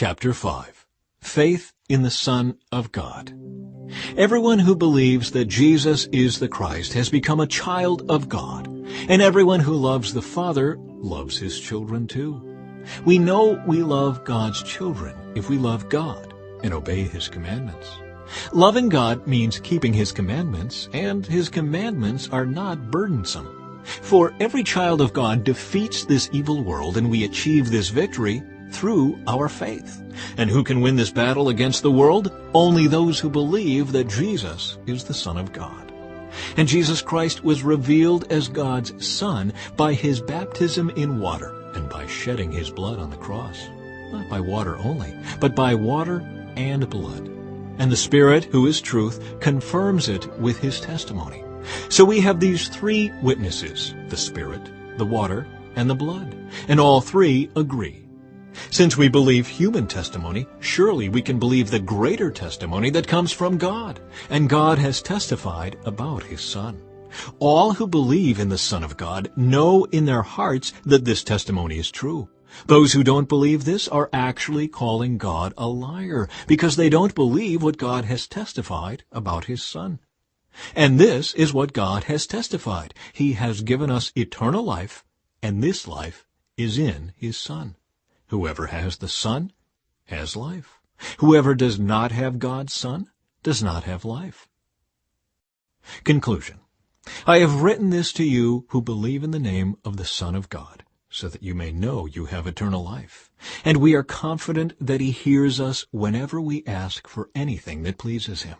Chapter 5. Faith in the Son of God. Everyone who believes that Jesus is the Christ has become a child of God, and everyone who loves the Father loves his children too. We know we love God's children if we love God and obey his commandments. Loving God means keeping his commandments, and his commandments are not burdensome. For every child of God defeats this evil world, and we achieve this victory through our faith. And who can win this battle against the world? Only those who believe that Jesus is the Son of God. And Jesus Christ was revealed as God's Son by his baptism in water and by shedding his blood on the cross. Not by water only, but by water and blood. And the Spirit, who is truth, confirms it with his testimony. So we have these three witnesses, the Spirit, the water, and the blood, and all three agree. Since we believe human testimony, surely we can believe the greater testimony that comes from God, and God has testified about his Son. All who believe in the Son of God know in their hearts that this testimony is true. Those who don't believe this are actually calling God a liar, because they don't believe what God has testified about his Son. And this is what God has testified. He has given us eternal life, and this life is in his Son. Whoever has the Son has life. Whoever does not have God's Son does not have life. Conclusion. I have written this to you who believe in the name of the Son of God, so that you may know you have eternal life. And we are confident that he hears us whenever we ask for anything that pleases him.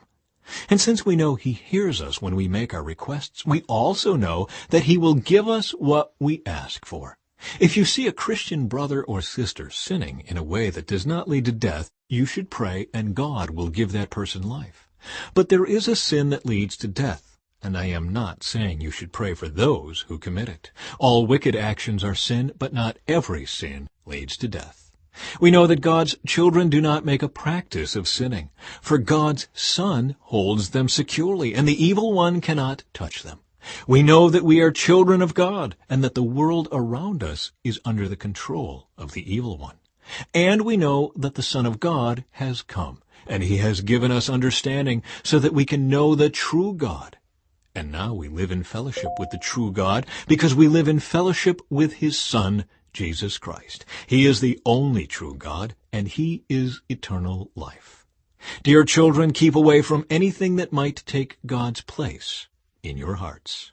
And since we know he hears us when we make our requests, we also know that he will give us what we ask for. If you see a Christian brother or sister sinning in a way that does not lead to death, you should pray and God will give that person life. But there is a sin that leads to death, and I am not saying you should pray for those who commit it. All wicked actions are sin, but not every sin leads to death. We know that God's children do not make a practice of sinning, for God's Son holds them securely, and the evil one cannot touch them. We know that we are children of God, and that the world around us is under the control of the evil one. And we know that the Son of God has come, and he has given us understanding so that we can know the true God. And now we live in fellowship with the true God, because we live in fellowship with his Son, Jesus Christ. He is the only true God, and he is eternal life. Dear children, keep away from anything that might take God's place in your hearts.